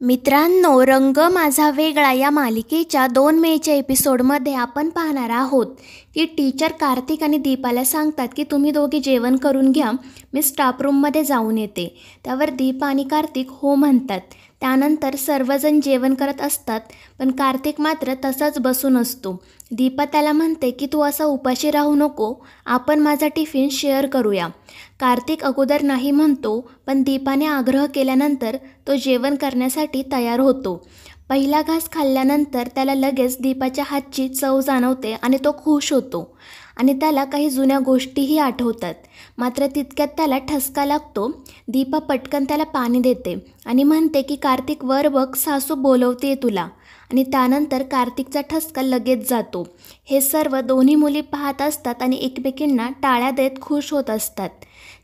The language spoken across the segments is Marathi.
मित्रांनो, रंग माझा वेगळा या मालिकेच्या 2 मेच्या एपिसोडमध्ये आपण पाहणार आहोत की टीचर कार्तिक आणि दीपाला सांगतात की तुम्ही दोघे जेवण करून घ्या, मी स्टाफ रूममध्ये जाऊन येते. त्यावर दीपा आणि कार्तिक हो म्हणतात. त्यानंतर सर्वजण जेवण करत असतात, पण कार्तिक मात्र तसाच बसून असतो. दीपा त्याला म्हणते की तू असा उपाशी राहू नको, आपण माझा टिफिन शेअर करूया. कार्तिक अगोदर नाही म्हणतो, पण दीपाने आग्रह केल्यानंतर तो जेवण करण्यासाठी तयार होतो. पहिला घास खाल्ल्यानंतर त्याला लगेच दीपाच्या हातची चव जाणवते आणि तो खुश होतो आणि त्याला काही जुन्या गोष्टीही आठवतात. मात्र तितक्यात त्याला ठसका लागतो. दीपा पटकन त्याला पाणी देते आणि म्हणते की कार्तिक वर बघ, सासू बोलवते तुला. आणि त्यानंतर कार्तिकचा ठसका लगेच जातो. हे सर्व दोन्ही मुली पाहत असतात आणि एकमेकींना टाळ्या देत खुश होत असतात.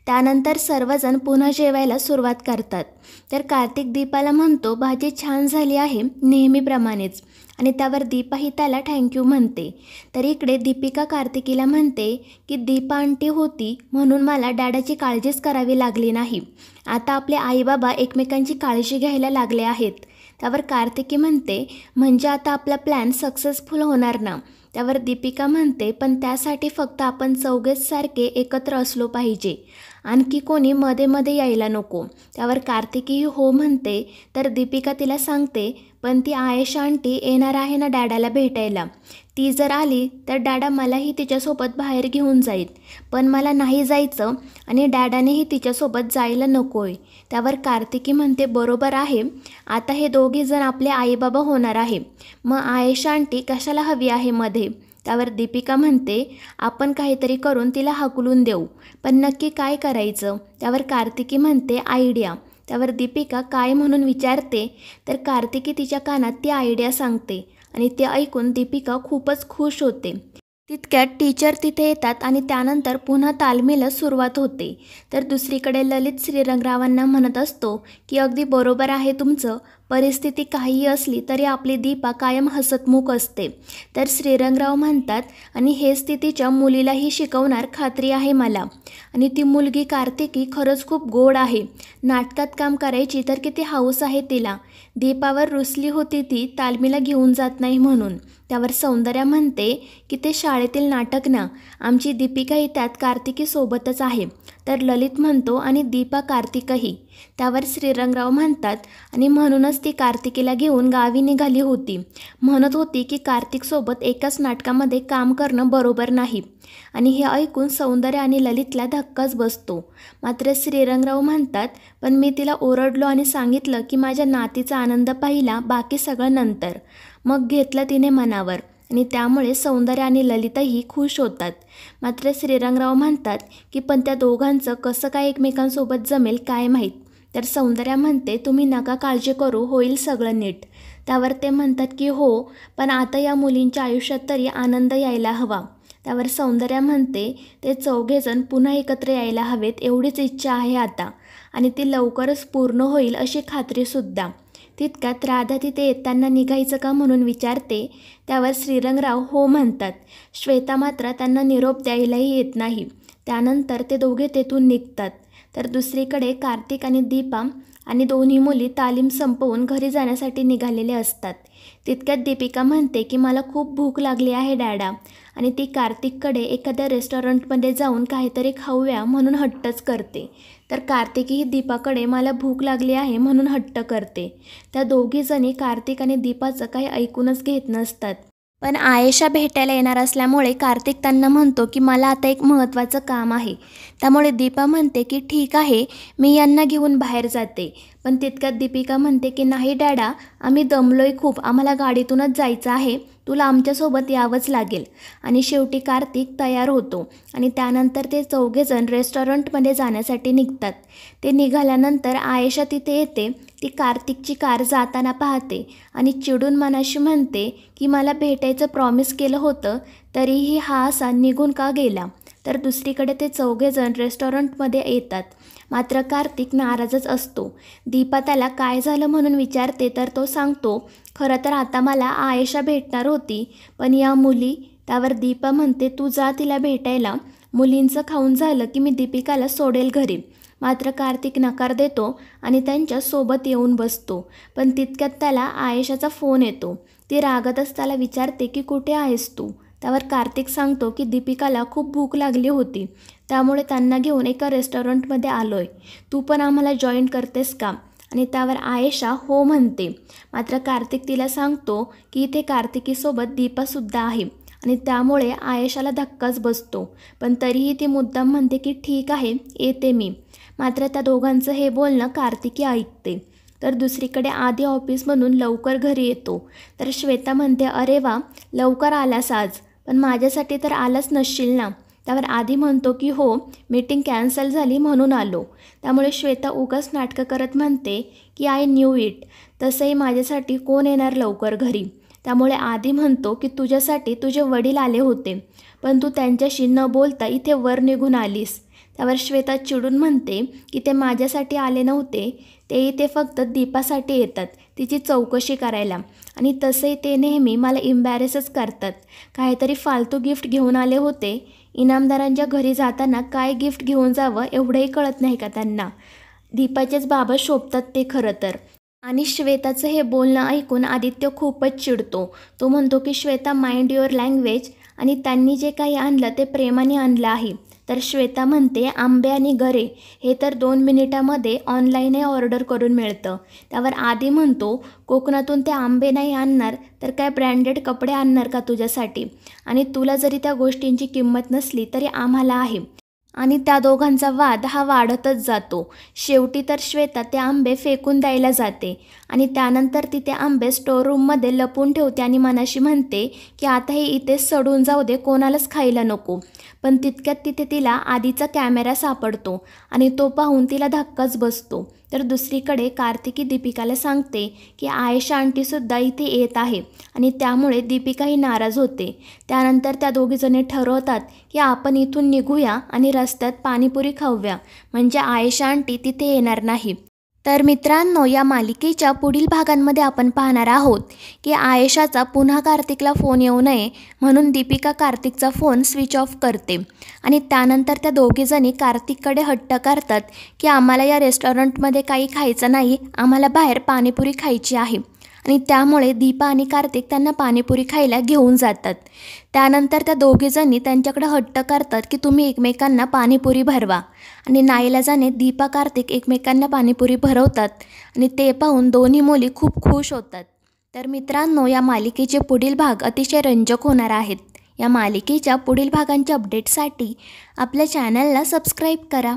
त्यानंतर सर्वजण पुन्हा जेवायला सुरुवात करतात. तर कार्तिक दीपाला म्हणतो, भाजी छान झाली आहे नेहमीप्रमाणेच. आणि त्यावर दीपाही त्याला थँक्यू म्हणते. तर इकडे दीपिका कार्तिकीला म्हणते की दीपा आंटी होती म्हणून मला डॅडाची काळजीच करावी लागली नाही. आता आपले आईबाबा एकमेकांची काळजी घ्यायला लागले आहेत. त्यावर कार्तिकी म्हणते, म्हणजे आता आपला प्लॅन सक्सेसफुल होणार ना. त्यावर दीपिका म्हणते, पण त्यासाठी फक्त आपण चौघेच सारखे एकत्र असलो पाहिजे, आणखी कोणी मध्ये मध्ये यायला नको. त्यावर कार्तिकीही हो म्हणते. तर दीपिका तिला सांगते, पण ती आयशा आंटी येणार आहे ना डॅडाला भेटायला, ती जर आली तर डॅडा मलाही तिच्यासोबत बाहेर घेऊन जाईल, पण मला नाही जायचं आणि डॅडानेही तिच्यासोबत जायला नकोय. त्यावर कार्तिकी म्हणते, बरोबर आहे, आता हे दोघे जण आपले आईबाबा होणार आहे, मग आयशा आंटी कशाला हवी आहे मध्ये. त्यावर दीपिका म्हणते, आपण काहीतरी करून तिला हाकलून देऊ, पण नक्की काय करायचं. त्यावर कार्तिकी म्हणते, आयडिया. त्यावर दीपिका काय म्हणून विचारते. तर कार्तिकी तिच्या कानात ती आयडिया सांगते आणि ते ऐकून दीपिका खूपच खुश होते. तितक्यात टीचर तिथे येतात आणि त्यानंतर पुन्हा तालमीला सुरुवात होते. तर दुसरीकडे ललित श्रीरंगरावांना म्हणत असतो की अगदी बरोबर आहे तुमचं, परिस्थिती काहीही असली तरी आपली दीपा कायम हसतमुख असते. तर श्रीरंगराव म्हणतात, आणि हेच ती तिच्या मुलीलाही शिकवणार खात्री आहे मला. आणि ती मुलगी कार्तिकी खरंच खूप गोड आहे, नाटकात काम करायची तर किती हौस आहे तिला. दीपावर रुसली होती ती तालमीला घेऊन जात नाही म्हणून. त्यावर सौंदर्या म्हणते की ते शाळेतील नाटक ना, आमची दीपिकाही त्यात कार्तिकी सोबतच आहे. तर ललित म्हणतो, आणि दीपा कार्तिकही. त्यावर श्रीरंगराव म्हणतात, आणि म्हणूनच ती कार्तिकीला घेऊन गावी निघाली होती, म्हणत होती की कार्तिकसोबत एकाच नाटकामध्ये काम करणं बरोबर नाही. आणि हे ऐकून सौंदर्य आणि ललितला धक्काच बसतो. मात्र श्रीरंगराव म्हणतात, पण मी तिला ओरडलो आणि सांगितलं की माझ्या नातीचा आनंद पहिला, बाकी सगळं नंतर. मग घेतलं तिने मनावर आणि त्यामुळे सौंदर्य आणि ललितही खुश होतात. मात्र श्रीरंगराव म्हणतात की पण त्या दोघांचं कसं काय एकमेकांसोबत जमेल काय माहीत. तर सौंदर्या म्हणते, तुम्ही नका काळजी करू, होईल सगळं नीट. त्यावर ते म्हणतात की हो, पण आता या मुलींच्या आयुष्यात तरी आनंद यायला हवा. त्यावर सौंदर्या म्हणते, ते चौघेजण पुन्हा एकत्र यायला हवेत एवढीच इच्छा आहे आता, आणि ती लवकरच पूर्ण होईल अशी खात्रीसुद्धा. तितक्यात राधा तिथे येताना निघायचं का म्हणून विचारते. त्यावर श्रीरंगराव हो म्हणतात. श्वेता मात्र त्यांना निरोप द्यायलाही येत नाही. त्यानंतर ते दोघे तेथून निघतात. तर दुसरीकडे कार्तिक आणि दीपा आणि दोन्ही मुली तालीम संपवून घरी जाण्यासाठी निघालेले असतात. तितक्यात दीपिका म्हणते की मला खूप भूक लागली आहे डॅडा, आणि ती कार्तिककडे एखाद्या रेस्टॉरंटमध्ये जाऊन काहीतरी खाऊया म्हणून हट्टच करते. तर कार्तिकही दीपाकडे मला भूक लागली आहे म्हणून हट्ट करते. त्या दोघीजणी कार्तिक आणि दीपाचं काही ऐकूनच घेत नसतात. पण आयशा भेटायला येणार असल्यामुळे कार्तिक त्यांना म्हणतो की मला आता एक महत्त्वाचं काम आहे. त्यामुळे दीपा म्हणते की ठीक आहे, मी यांना घेऊन बाहेर जाते. पण तितक्यात दीपिका म्हणते की नाही डॅडा, आम्ही दमलोय खूप, आम्हाला गाडीतूनच जायचं आहे, तुला आमच्यासोबत यावंच लागेल. आणि शेवटी कार्तिक तयार होतो आणि त्यानंतर ते चौघेजण रेस्टॉरंटमध्ये जाण्यासाठी निघतात. ते निघाल्यानंतर आयशा तिथे येते. ती कार्तिकची कार जाताना पाहते आणि चिडून मनाशी म्हणते की मला भेटायचं प्रॉमिस केलं होतं, तरीही हा असा निघून का गेला. तर दुसरीकडे ते चौघेजण रेस्टॉरंटमध्ये येतात. मात्र कार्तिक नाराजच असतो. दीपा त्याला काय झालं म्हणून विचारते. तर तो सांगतो, खरं तर आता मला आयशा भेटणार होती, पण या मुली. त्यावर दीपा म्हणते, तू जा तिला भेटायला, मुलींचं खाऊन झालं की मी दीपिकाला सोडेल घरी. मात्र कार्तिक नकार देतो आणि त्यांच्या सोबत येऊन बसतो. पण तितक्यात त्याला आयेशाचा फोन येतो. ती रागातच त्याला विचारते की कुठे आहेस तू. त्यावर कार्तिक सांगतो की दीपिकाला खूप भूक लागली होती, त्यामुळे त्यांना घेऊन एका रेस्टॉरंटमध्ये आलोय. तू पण आम्हाला जॉईन करतेस का? आणि त्यावर आयेशा हो म्हणते. मात्र कार्तिक तिला सांगतो की इथे कार्तिकीसोबत दीपासुद्धा आहे आणि त्यामुळे आयेशाला धक्काच बसतो. पण तरीही ती मुद्दाम म्हणते की ठीक आहे, येते मी. मात्र त्या दोघांचं हे बोलणं कार्तिकी ऐकते. तर दुसरीकडे आधी ऑफिसमधून लवकर घरी येतो. तर श्वेता म्हणते, अरे वा, लवकर आलास आज, पण माझ्यासाठी तर आलाच नसशील ना. त्यावर आधी म्हणतो की हो, मीटिंग कॅन्सल झाली म्हणून आलो. त्यामुळे श्वेता उगाच नाटकं करत म्हणते की आय न्यू इट. तसंही माझ्यासाठी कोण येणार लवकर घरी. त्यामुळे आधी म्हणतो की तुझ्यासाठी तुझे वडील आले होते, पण तू त्यांच्याशी न बोलता इथे वर निघून आलीस. त्यावर श्वेता चिडून म्हणते की ते माझ्यासाठी आले नव्हते, ते इथे फक्त दीपासाठी येतात, तिची चौकशी करायला. आणि तसंही ते नेहमी मला इम्बॅरेसच करतात. काहीतरी फालतू गिफ्ट घेऊन आले होते. इनामदारांच्या घरी जाताना काय गिफ्ट घेऊन जावं एवढंही कळत नाही का त्यांना. दीपाचेच बाबा शोभतात ते खरं तर. आणि श्वेताचं हे बोलणं ऐकून आदित्य खूपच चिडतो. तो म्हणतो की श्वेता, माइंड युअर लँग्वेज, आणि त्यांनी जे काही आणलं ते प्रेमाने आणलं आहे. तर श्वेता म्हणते, आंबे आणि गरे हे तर 2 मिनिटामध्ये ऑनलाईनही ऑर्डर करून मिळतं. त्यावर आधी म्हणतो, कोकणातून ते आंबे नाही आणणार तर काय ब्रँडेड कपडे आणणार का तुझ्यासाठी? आणि तुला जरी त्या गोष्टींची किंमत नसली तरी आम्हाला आहे. आणि त्या दोघांचा वाद हा वाढतच जातो. शेवटी तर श्वेता ते आंबे फेकून द्यायला जाते आणि त्यानंतर ती ते आंबे स्टोअररूममध्ये लपून ठेवते आणि मनाशी म्हणते की आता हे इथेच सडून जाऊ दे, कोणालाच खायला नको. पण तितक्यात तिथे तिला आधीचा कॅमेरा सापडतो आणि तो पाहून तिला धक्काच बसतो. तर दुसरीकडे कार्तिकी दीपिकाला सांगते की आयेशा आंटीसुद्धा इथे येत आहे आणि त्यामुळे दीपिकाही नाराज होते. त्यानंतर त्या दोघीजणी ठरवतात की आपण इथून निघूया आणि रस्त्यात पाणीपुरी खाऊया, म्हणजे आयेशा आंटी तिथे येणार नाही. तर मित्रांनो, या मालिकेच्या पुढील भागांमध्ये आपण पाहणार आहोत की आयेशाचा पुन्हा कार्तिकला फोन येऊ नये म्हणून दीपिका कार्तिकचा फोन स्विच ऑफ करते आणि त्यानंतर त्या दोघीजणी कार्तिककडे हट्ट करतात की आम्हाला या रेस्टॉरंटमध्ये काही खायचं नाही, आम्हाला बाहेर पाणीपुरी खायची आहे. आणि त्यामुळे दीपा आणि कार्तिक त्यांना पाणीपुरी खायला घेऊन जातात. त्यानंतर त्या दोघीजणी त्यांच्याकडे हट्ट करतात की तुम्ही एकमेकांना पाणीपुरी भरवा. आणि नाईलाजाने दीपा कार्तिक एकमेकांना पाणीपुरी भरवतात आणि ते पाहून दोन्ही मुली खूप खुश होतात. तर मित्रांनो, या मालिकेचे पुढील भाग अतिशय रंजक होणार आहेत. या मालिकेच्या पुढील भागांच्या अपडेटसाठी आपल्या चॅनलला सबस्क्राईब करा.